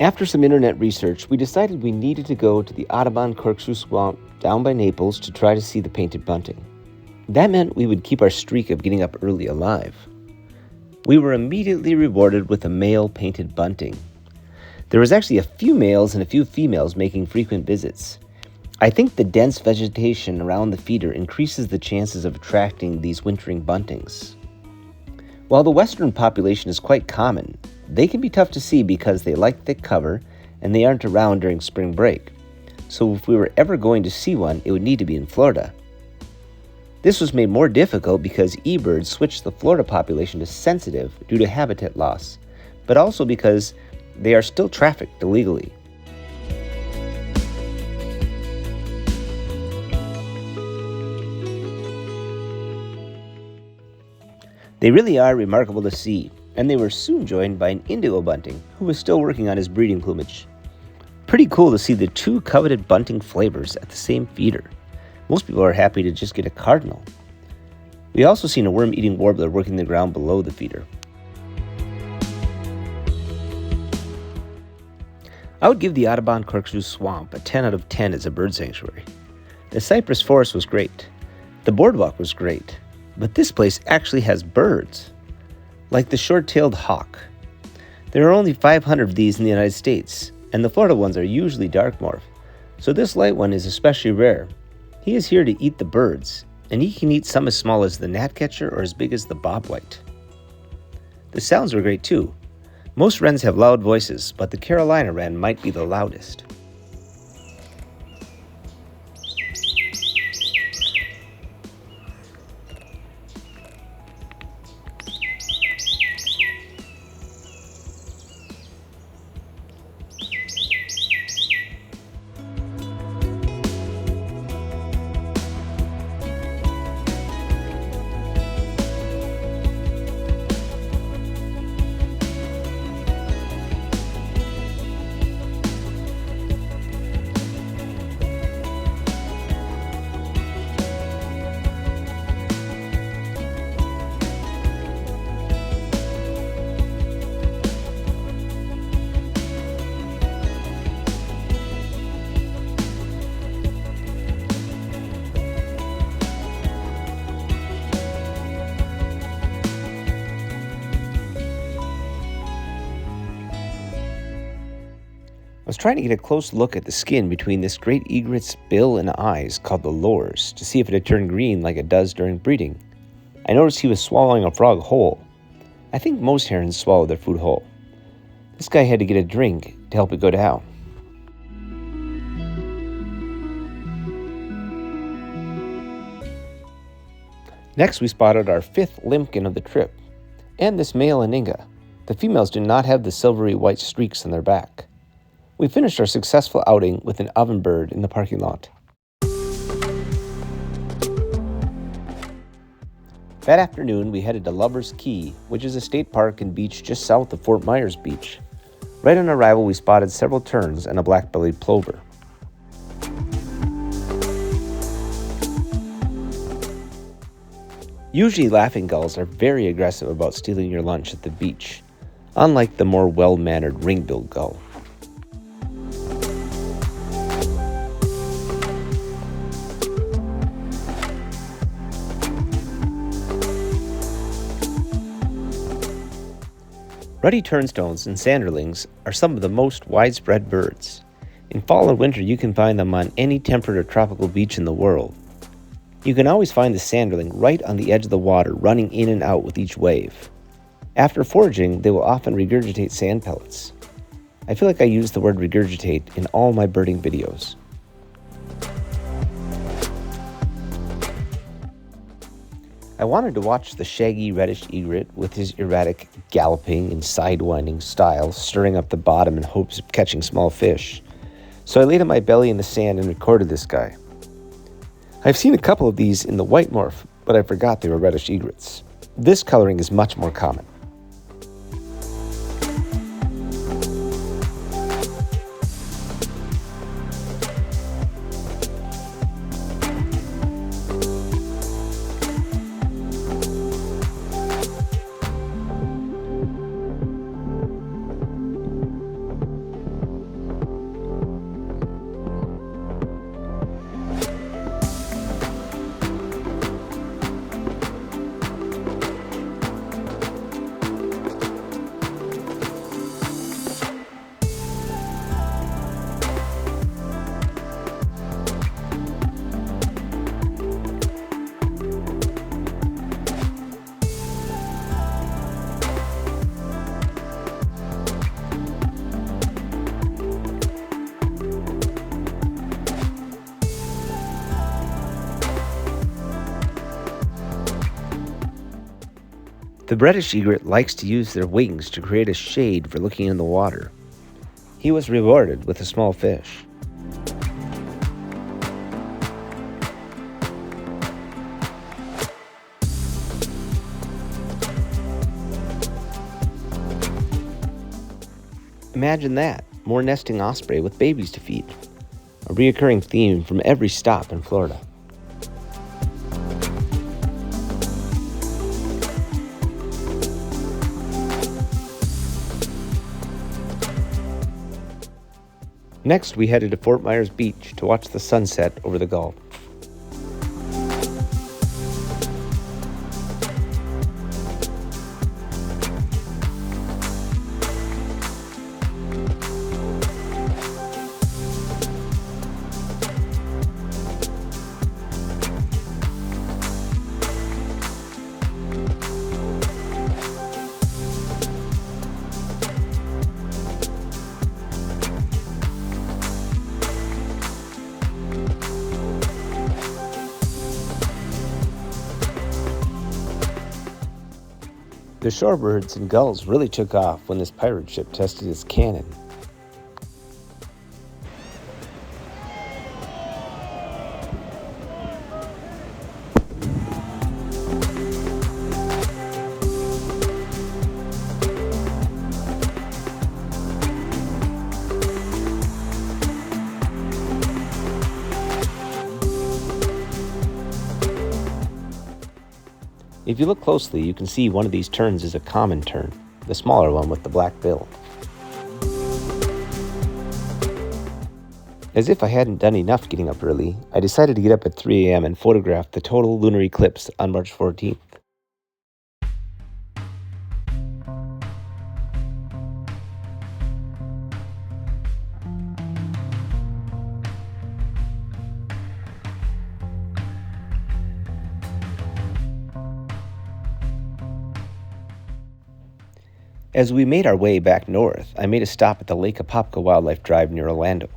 After some internet research, we decided we needed to go to the Audubon Corkscrew Swamp down by Naples to try to see the painted bunting. That meant we would keep our streak of getting up early alive. We were immediately rewarded with a male painted bunting. There was actually a few males and a few females making frequent visits. I think the dense vegetation around the feeder increases the chances of attracting these wintering buntings. While the western population is quite common, they can be tough to see because they like thick cover and they aren't around during spring break. So if we were ever going to see one, it would need to be in Florida. This was made more difficult because eBirds switched the Florida population to sensitive due to habitat loss, but also because they are still trafficked illegally. They really are remarkable to see, and they were soon joined by an indigo bunting who was still working on his breeding plumage. Pretty cool to see the two coveted bunting flavors at the same feeder. Most people are happy to just get a cardinal. We also seen a worm-eating warbler working the ground below the feeder. I would give the Audubon Corkscrew Swamp a 10 out of 10 as a bird sanctuary. The cypress forest was great. The boardwalk was great. But this place actually has birds, like the short-tailed hawk. There are only 500 of these in the United States, and the Florida ones are usually dark morph, so this light one is especially rare. He is here to eat the birds, and he can eat some as small as the gnatcatcher or as big as the bobwhite. The sounds were great too. Most wrens have loud voices, but the Carolina wren might be the loudest. I was trying to get a close look at the skin between this great egret's bill and eyes called the lores to see if it had turned green like it does during breeding. I noticed he was swallowing a frog whole. I think most herons swallow their food whole. This guy had to get a drink to help it go down. Next we spotted our fifth limpkin of the trip, and this male Aninga. The females do not have the silvery white streaks on their back. We finished our successful outing with an ovenbird in the parking lot. That afternoon, we headed to Lover's Key, which is a state park and beach just south of Fort Myers Beach. Right on arrival, we spotted several terns and a black-bellied plover. Usually, laughing gulls are very aggressive about stealing your lunch at the beach, unlike the more well-mannered ring-billed gull. Ruddy turnstones and sanderlings are some of the most widespread birds. In fall and winter, you can find them on any temperate or tropical beach in the world. You can always find the sanderling right on the edge of the water, running in and out with each wave. After foraging, they will often regurgitate sand pellets. I feel like I use the word regurgitate in all my birding videos. I wanted to watch the shaggy reddish egret with his erratic galloping and sidewinding style, stirring up the bottom in hopes of catching small fish. So I laid on my belly in the sand and recorded this guy. I've seen a couple of these in the white morph, but I forgot they were reddish egrets. This coloring is much more common. The British egret likes to use their wings to create a shade for looking in the water. He was rewarded with a small fish. Imagine that, more nesting osprey with babies to feed. A reoccurring theme from every stop in Florida. Next, we headed to Fort Myers Beach to watch the sunset over the Gulf. The shorebirds and gulls really took off when this pirate ship tested its cannon. If you look closely, you can see one of these terns is a common tern, the smaller one with the black bill. As if I hadn't done enough getting up early, I decided to get up at 3 a.m. and photograph the total lunar eclipse on March 14th. As we made our way back north, I made a stop at the Lake Apopka Wildlife Drive near Orlando.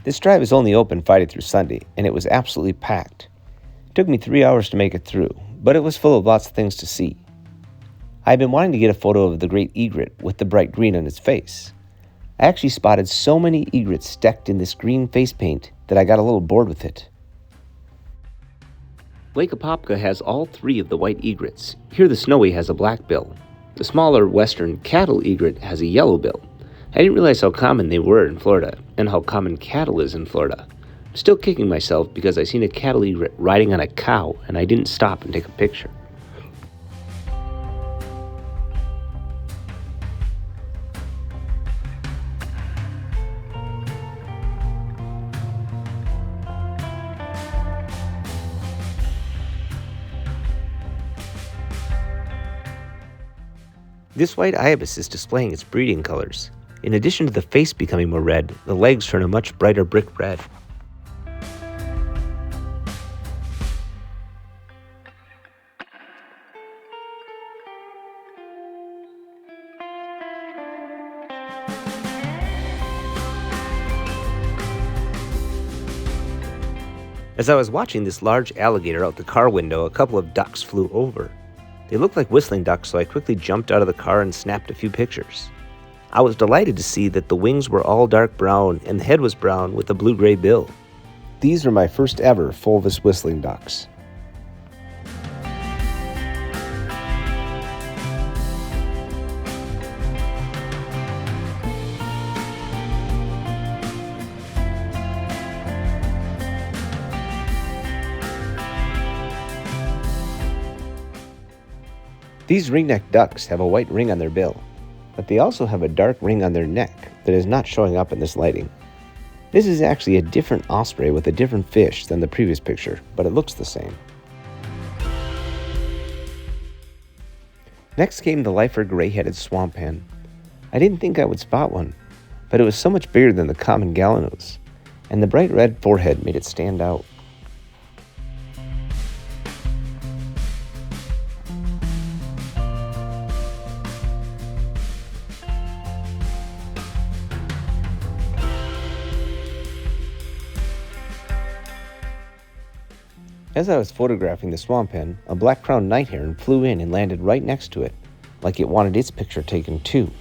This drive is only open Friday through Sunday, and it was absolutely packed. It took me 3 hours to make it through, but it was full of lots of things to see. I had been wanting to get a photo of the great egret with the bright green on its face. I actually spotted so many egrets decked in this green face paint that I got a little bored with it. Lake Apopka has all 3 of the white egrets. Here the snowy has a black bill. The smaller western cattle egret has a yellow bill. I didn't realize how common they were in Florida, and how common cattle is in Florida. I'm still kicking myself because I seen a cattle egret riding on a cow, and I didn't stop and take a picture. This white ibis is displaying its breeding colors. In addition to the face becoming more red, the legs turn a much brighter brick red. As I was watching this large alligator out the car window, a couple of ducks flew over. They looked like whistling ducks, so I quickly jumped out of the car and snapped a few pictures. I was delighted to see that the wings were all dark brown and the head was brown with a blue-gray bill. These are my first ever fulvous whistling ducks. These ring-necked ducks have a white ring on their bill, but they also have a dark ring on their neck that is not showing up in this lighting. This is actually a different osprey with a different fish than the previous picture, but it looks the same. Next came the lifer gray-headed swamp hen. I didn't think I would spot one, but it was so much bigger than the common gallinose, and the bright red forehead made it stand out. As I was photographing the swamp hen, a black-crowned night heron flew in and landed right next to it, like it wanted its picture taken too.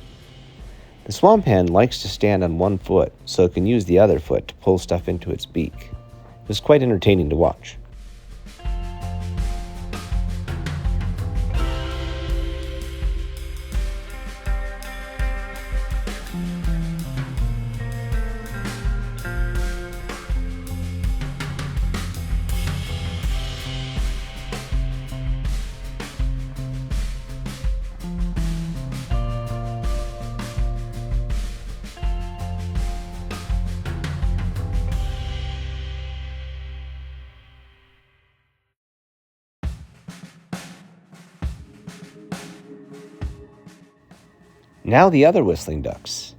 The swamp hen likes to stand on one foot so it can use the other foot to pull stuff into its beak. It was quite entertaining to watch. Now the other whistling ducks.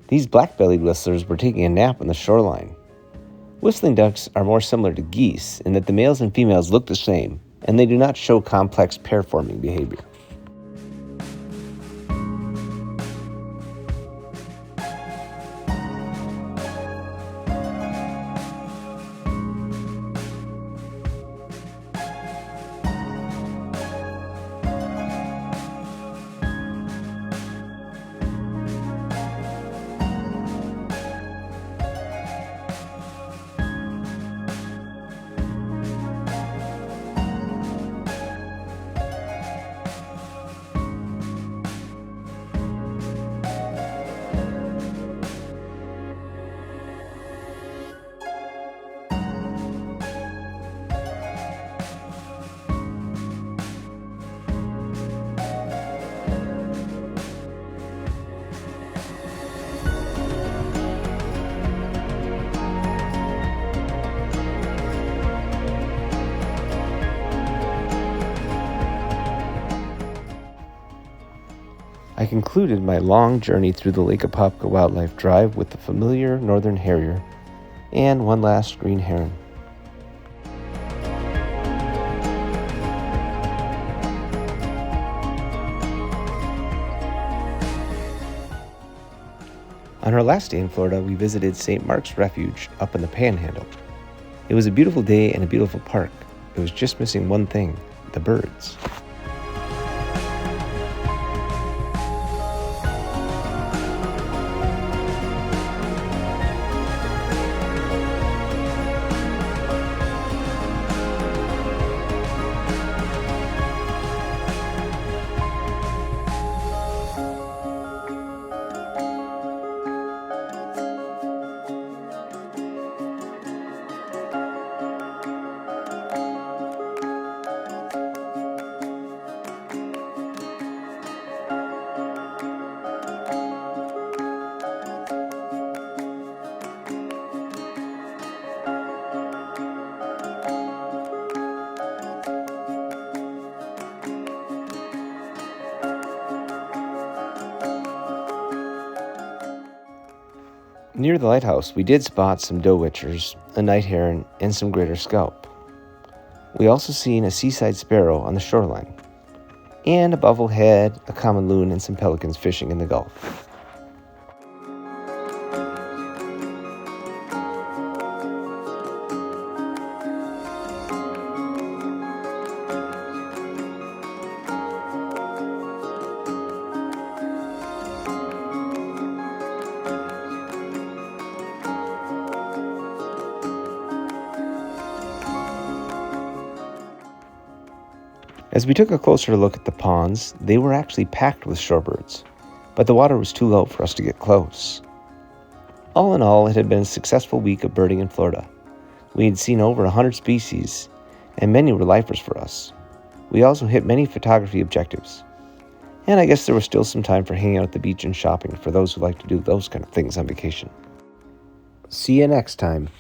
These black-bellied whistlers were taking a nap on the shoreline. Whistling ducks are more similar to geese in that the males and females look the same, and they do not show complex pair-forming behavior. I concluded my long journey through the Lake Apopka Wildlife Drive with the familiar northern harrier and one last green heron. On our last day in Florida, we visited St. Mark's Refuge up in the Panhandle. It was a beautiful day and a beautiful park. It was just missing one thing: the birds. Near the lighthouse, we did spot some doe witchers, a night heron, and some greater scaup. We also seen a seaside sparrow on the shoreline, and a bubblehead, a common loon, and some pelicans fishing in the Gulf. As we took a closer look at the ponds, they were actually packed with shorebirds, but the water was too low for us to get close. All in all, it had been a successful week of birding in Florida. We had seen over 100 species, and many were lifers for us. We also hit many photography objectives. And I guess there was still some time for hanging out at the beach and shopping for those who like to do those kind of things on vacation. See you next time.